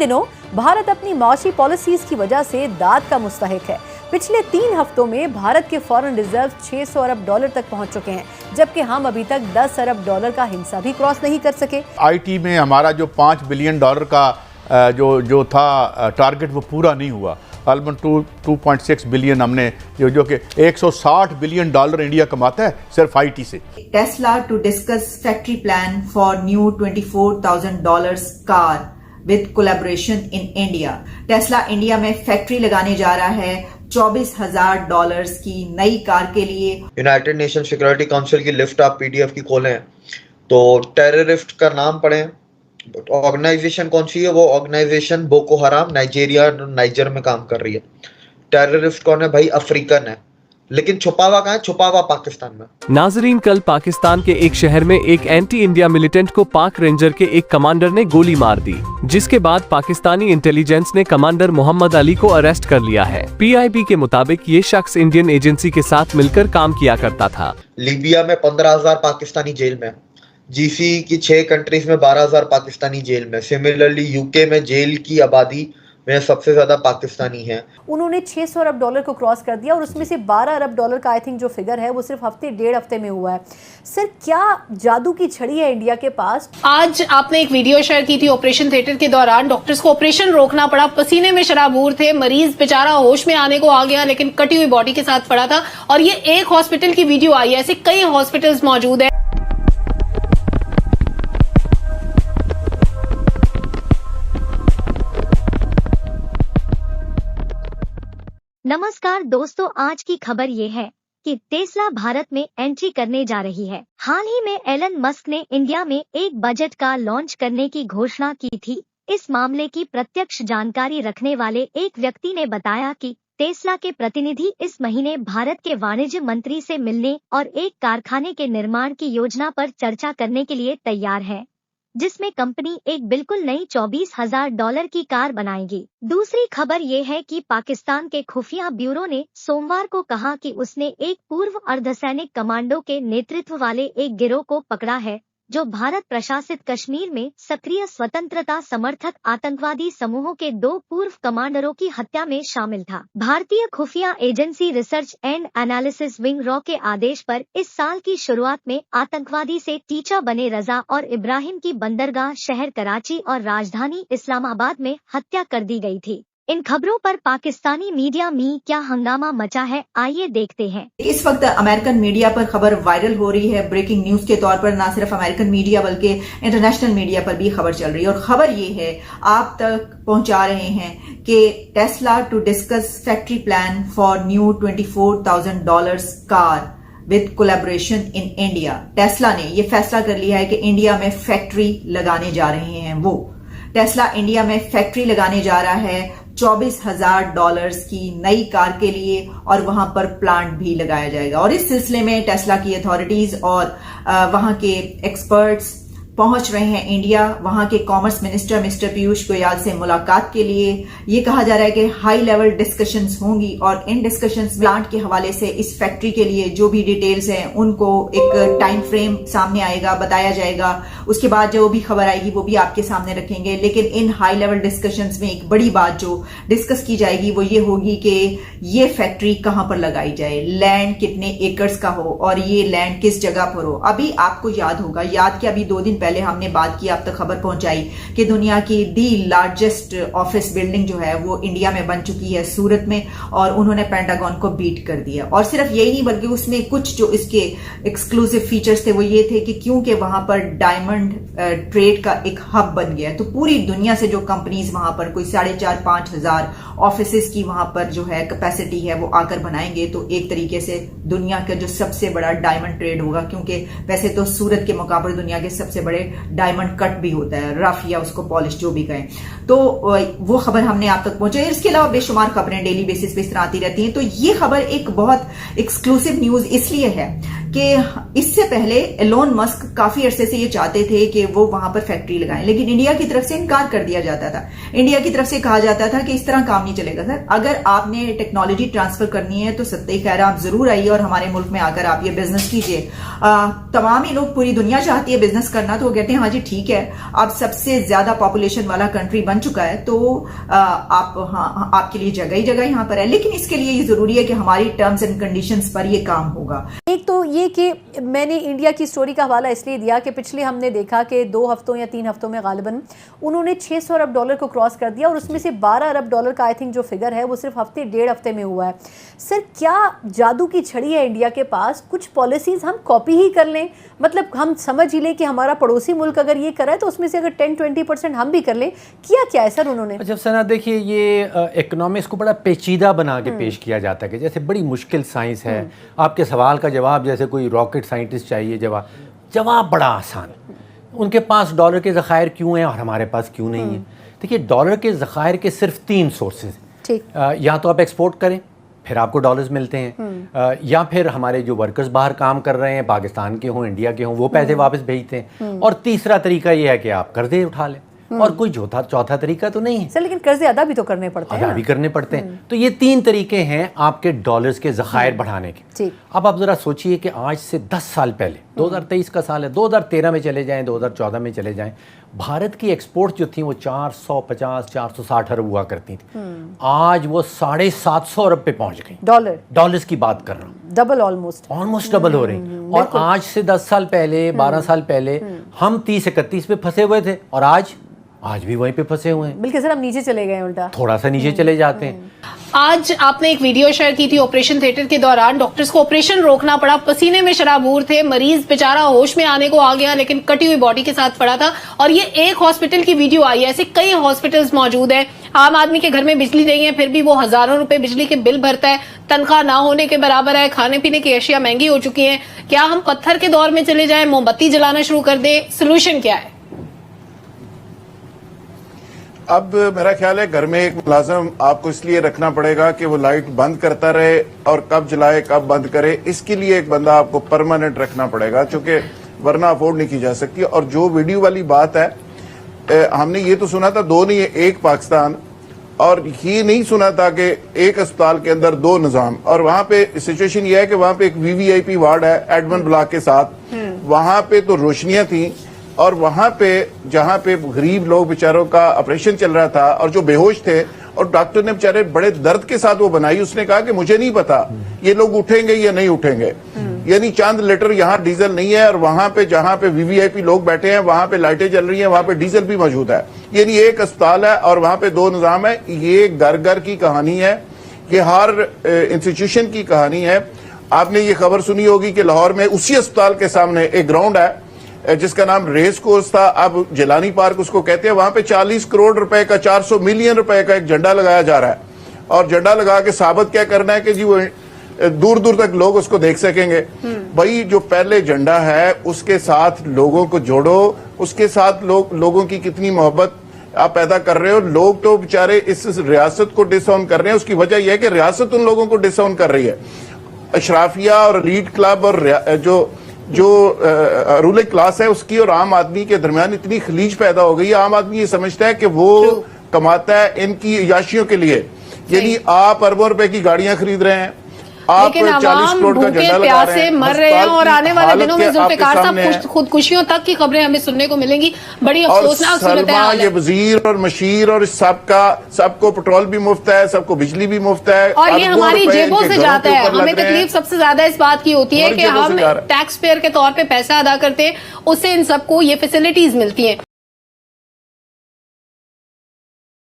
दिनों भारत अपनी माशी पॉलिसीज की वजह से दाद का मुस्तहिक है। पिछले 3 हफ्तों में भारत के फॉरेन रिजर्व 600 अरब डॉलर तक पहुंच चुके हैं, जबकि हम अभी तक 10 अरब डॉलर का हिस्सा भी क्रॉस नहीं कर सके। आईटी में हमारा जो $5 बिलियन का जो था टारगेट वो पूरा नहीं हुआ। अलमन 2.6 बिलियन हमने जो कि $160 बिलियन इंडिया कमाता है सिर्फ आईटी से। Tesla to discuss factory plan for new $24,000 car with collaboration in India. Tesla India में फैक्ट्री लगाने जा रहा है $24,000 की नई कार के लिए। यूनाइटेड नेशन सिक्योरिटी काउंसिल की लिस्ट आप पीडीएफ की खोलें तो टेररिस्ट का नाम पढ़ें। ऑर्गेनाइजेशन कौन सी है? वो ऑर्गेनाइजेशन बोको हराम नाइजर में काम कर रही है। टेररिस्ट कौन है भाई? अफ्रीकन है, लेकिन छुपा हुआ कहाँ है? छुपा हुआ पाकिस्तान में। नाजरीन, कल पाकिस्तान के एक शहर में एक एंटी इंडिया मिलिटेंट को पाक रेंजर के एक कमांडर ने गोली मार दी, जिसके बाद पाकिस्तानी इंटेलिजेंस ने कमांडर मोहम्मद अली को अरेस्ट कर लिया है। पीआईबी के मुताबिक ये शख्स इंडियन एजेंसी के साथ मिलकर काम किया करता था। लीबिया में 15,000 पाकिस्तानी जेल में, जीसी की 6 कंट्रीज में 12,000 पाकिस्तानी जेल में। सिमिलरली यूके में जेल की आबादी में सबसे ज्यादा पाकिस्तानी हैं। उन्होंने 600 अरब डॉलर को क्रॉस कर दिया और उसमें से 12 अरब डॉलर का आई थिंक जो फिगर है वो सिर्फ डेढ़ हफ्ते में हुआ है। सर, क्या जादू की छड़ी है इंडिया के पास? आज आपने एक वीडियो शेयर की थी ऑपरेशन थिएटर के दौरान। डॉक्टर्स को ऑपरेशन रोकना पड़ा, पसीने में शराबूर थे, मरीज बेचारा होश में आने को आ गया लेकिन कटी हुई बॉडी के साथ पड़ा था। और ये एक हॉस्पिटल की वीडियो आई है, ऐसे कई हॉस्पिटल्स मौजूद है। नमस्कार दोस्तों, आज की खबर ये है कि टेस्ला भारत में एंट्री करने जा रही है। हाल ही में एलन मस्क ने इंडिया में एक बजट कार लॉन्च करने की घोषणा की थी। इस मामले की प्रत्यक्ष जानकारी रखने वाले एक व्यक्ति ने बताया कि टेस्ला के प्रतिनिधि इस महीने भारत के वाणिज्य मंत्री से मिलने और एक कारखाने के निर्माण की योजना पर चर्चा करने के लिए तैयार है, जिसमें कंपनी एक बिल्कुल नई $24,000 की कार बनाएगी। दूसरी खबर ये है कि पाकिस्तान के खुफिया ब्यूरो ने सोमवार को कहा कि उसने एक पूर्व अर्धसैनिक कमांडो के नेतृत्व वाले एक गिरोह को पकड़ा है, जो भारत प्रशासित कश्मीर में सक्रिय स्वतंत्रता समर्थक आतंकवादी समूहों के 2 पूर्व कमांडरों की हत्या में शामिल था। भारतीय खुफिया agency research and analysis wing raw के आदेश पर इस साल की शुरुआत में आतंकवादी से टीचा बने रजा और इब्राहिम की बंदरगाह शहर कराची और राजधानी इस्लामाबाद में हत्या कर दी गई थी। इन खबरों पर पाकिस्तानी मीडिया में क्या हंगामा मचा है, आइए देखते हैं। इस वक्त अमेरिकन मीडिया पर खबर वायरल हो रही है ब्रेकिंग न्यूज के तौर पर। ना सिर्फ अमेरिकन मीडिया बल्कि इंटरनेशनल मीडिया पर भी खबर चल रही है और खबर ये है, आप तक पहुंचा रहे हैं कि Tesla to discuss factory plan for new $24,000 car with collaboration in India. Tesla ने यह फैसला कर लिया है कि इंडिया में फैक्ट्री लगाने जा रहे हैं। वो टेस्ला इंडिया में फैक्ट्री लगाने जा रहा है $24,000 की नई कार के लिए और वहां पर प्लांट भी लगाया जाएगा। और इस सिलसिले में टेस्ला की अथॉरिटीज और वहां के एक्सपर्ट्स पहुंच रहे हैं इंडिया। वहां के commerce minister mister Piyush Goyal से मुलाकात के लिए। ये कहा जा रहा है कि हाई लेवल डिस्कशंस होंगी और इन डिस्कशंस प्लांट के हवाले से इस फैक्ट्री के लिए जो भी डिटेल्स हैं उनको एक टाइम फ्रेम सामने आएगा, बताया जाएगा। उसके बाद जो भी खबर आएगी वो भी आपके सामने रखेंगे। लेकिन इन हाई लेवल डिस्कशंस में एक बड़ी बात जो डिस्कस की जाएगी वो ये होगी कि ये फैक्ट्री कहां पर लगाई जाए, लैंड कितने एकर्स का हो और ये लैंड किस जगह पर हो। अभी आपको याद होगा, याद कि अभी 2 दिन पहले हमने बात की, आप तक खबर पहुंचाई कि दुनिया की दी लार्जेस्ट ऑफिस बिल्डिंग जो है वो इंडिया में बन चुकी है सूरत में, और उन्होंने पेंटागन को बीट कर दिया। और सिर्फ यही नहीं बल्कि उसमें कुछ जो इसके एक्सक्लूसिव फीचर्स थे वो ये थे कि क्योंकि वहां पर डायमंड ट्रेड का एक हब बन गया, तो पूरी दुनिया से जो कंपनीज वहां पर कोई 4,500-5 हजार ऑफिस की वहां पर जो है कैपेसिटी है वो आकर बनाएंगे, तो एक तरीके से दुनिया का जो सबसे बड़ा डायमंड ट्रेड होगा। क्योंकि वैसे तो सूरत के मुकाबले दुनिया के सबसे बड़े डायमंड कट भी होता है, रफ या उसको पॉलिश जो भी कहें। तो वो खबर हमने आप तक पहुंचाई। इसके अलावा बेशुमार खबरें डेली बेसिस पे इस तरह आती रहती हैं। तो ये खबर एक बहुत एक्सक्लूसिव न्यूज इसलिए है कि इससे पहले एलोन मस्क काफी अरसे से ये चाहते थे कि वो वहां पर फैक्ट्री लगाएं, लेकिन इंडिया की तरफ से इनकार कर दिया जाता था। इंडिया की तरफ से कहा जाता था कि इस तरह काम नहीं चलेगा सर, अगर आपने टेक्नोलॉजी ट्रांसफर करनी है तो सत्ते खैर आप जरूर आइए और हमारे मुल्क में आकर आप ये बिजनेस कीजिए। तमाम ही लोग, पूरी दुनिया चाहती है बिजनेस करना, तो वो कहते हैं हाँ जी ठीक है, अब सबसे ज्यादा पॉपुलेशन वाला कंट्री बन चुका है तो आपके लिए जगह ही जगह यहाँ पर है, लेकिन इसके लिए ये जरूरी है कि हमारी टर्म्स एंड कंडीशंस पर ये काम होगा। एक तो ये कि मैंने इंडिया की स्टोरी का हवाला इसलिए दिया कि पिछले हमने देखा कि 2 हफ्तों या 3 हफ्तों में गालिबन उन्होंने 600 अरब डॉलर को क्रॉस कर दिया और उसमें से 12 अरब डॉलर का आई थिंक जो फिगर है वो सिर्फ हफ्ते 1.5 हफ्ते में हुआ है। सर क्या जादू की छड़ी है इंडिया के पास, कुछ पॉलिसीज हम कॉपी ही कर लें, मतलब हम समझ ही लें कि हमारा पड़ोसी मुल्क अगर ये कर रहा है तो उसमें से अगर 10-20% हम भी कर लें। किया क्या है सर उन्होंने? जब सना देखिए ये इकोनॉमिक्स को बड़ा पेचीदा बना के पेश किया जाता है कि जैसे बड़ी मुश्किल साइंस है, आपके सवाल का जवाब जैसे कोई रॉकेट साइंटिस्ट चाहिए, जवाब बड़ा आसान। उनके पास डॉलर के ज़खायर क्यों हैं और हमारे पास क्यों नहीं है? देखिए डॉलर के ज़खायर के सिर्फ 3 सोर्सेज, या तो आप एक्सपोर्ट करें फिर आपको डॉलर्स मिलते हैं, या फिर हमारे जो वर्कर्स बाहर काम कर रहे हैं पाकिस्तान के हों इंडिया के हों वो पैसे वापस भेजते हैं, और तीसरा तरीका ये है कि आप कर्जे उठा लें, और कोई चौथा तरीका तो नहीं है सर। लेकिन कर्जे अदा भी तो करने पड़ते हैं, अदा भी करने पड़ते हैं। तो ये 3 तरीके हैं आपके डॉलर्स के ज़खायर बढ़ाने के। अब आप ज़रा सोचिए कि आज से 10 साल पहले, 2023 का साल है, 2013 में चले जाएं, 2014 में चले जाएं, भारत की एक्सपोर्ट जो थी वो 450-460 अरब हुआ करती थी, आज वो 750 अरब पे पहुंच गई। डॉलर्स की बात कर रहा हूँ, डबल, ऑलमोस्ट डबल हो रही। और आज से 10 साल पहले, 12 साल पहले हम 30-31 पे फंसे हुए थे और आज भी वहीं पे फंसे हुए हैं। बिल्कुल सर, हम नीचे चले गए, उल्टा थोड़ा सा नीचे चले जाते हैं। आज आपने एक वीडियो शेयर की थी ऑपरेशन थिएटर के दौरान, डॉक्टर्स को ऑपरेशन रोकना पड़ा, पसीने में शराबूर थे, मरीज बेचारा होश में आने को आ गया लेकिन कटी हुई बॉडी के साथ पड़ा था। और ये एक हॉस्पिटल की वीडियो आई है, ऐसे कई हॉस्पिटल्स मौजूद हैं। आम आदमी के घर में बिजली नहीं है फिर भी वो हजारों रुपए बिजली के बिल भरता है, तनख्वाह ना होने के बराबर है, खाने पीने की अशिया महंगी हो चुकी है। क्या हम पत्थर के दौर में चले जाएं, मोमबत्ती जलाना शुरू कर दें? सोल्यूशन क्या है? अब मेरा ख्याल है घर में एक मुलाजिम आपको इसलिए रखना पड़ेगा कि वो लाइट बंद करता रहे और कब जलाए कब बंद करे, इसके लिए एक बंदा आपको परमानेंट रखना पड़ेगा, क्योंकि वरना अफोर्ड नहीं की जा सकती। और जो वीडियो वाली बात है, हमने ये तो सुना था 2 नहीं है, 1 पाकिस्तान, और ये नहीं सुना था कि एक अस्पताल के अंदर 2 निजाम। और वहां पे सिचुएशन ये है कि वहां पे एक VVIP वार्ड है एडमन ब्लॉक के साथ, वहां पे तो रोशनियां थी, और वहां पे जहां पे गरीब लोग बेचारों का ऑपरेशन चल रहा था और जो बेहोश थे, और डॉक्टर ने बेचारे बड़े दर्द के साथ वो बनाई, उसने कहा कि मुझे नहीं पता ये लोग उठेंगे या नहीं उठेंगे, यानी चंद लीटर यहाँ डीजल नहीं है, और वहां पे जहां पे VVIP लोग बैठे हैं वहां पे लाइटें जल रही हैं, वहां पे डीजल भी मौजूद है, यानी एक अस्पताल है और वहां पे 2 निजाम है। ये घर घर की कहानी है, ये हर इंस्टीट्यूशन की कहानी है। आपने ये खबर सुनी होगी कि लाहौर में उसी अस्पताल के सामने एक ग्राउंड है जिसका नाम रेस कोर्स था, अब जिलानी पार्क उसको कहते हैं, वहां पे 40 करोड़ रुपए का, 400 मिलियन रुपए का एक झंडा लगाया जा रहा है, और झंडा लगा के साबित क्या करना है कि जी वो दूर दूर तक लोग उसको देख सकेंगे। भाई जो पहले झंडा है उसके साथ लोगों को जोड़ो, उसके साथ लोगों की कितनी मोहब्बत आप पैदा कर रहे हो। लोग तो बेचारे इस रियासत को डिसऑन कर रहे हैं, उसकी वजह यह है कि रियासत उन लोगों को डिसऑन कर रही है। अशराफिया और एलीट क्लब और जो रूलिंग क्लास है उसकी और आम आदमी के दरमियान इतनी खलीज पैदा हो गई है। आम आदमी ये समझता है कि वो कमाता है इनकी याशियों के लिए, यानी आप अरबों रुपए की गाड़ियां खरीद रहे हैं, आप 40 करोड़ का झंडा लगा रहे हैं, मर रहे हैं, और आने वाले दिनों में जुल्फिकार साहब खुदकुशियों तक की खबरें हमें सुनने को मिलेंगी। बड़ी अफसोसनाक सूरत हाल है। ये वजीर और मशीर और सबको पेट्रोल भी मुफ्त है, सबको बिजली भी मुफ्त है, और ये हमारी जेबों से जाता है। हमें तकलीफ सबसे ज्यादा इस बात की होती है कि हम टैक्स पेयर के तौर पे पैसा अदा करते हैं, उससे इन सबको ये फैसिलिटीज मिलती हैं।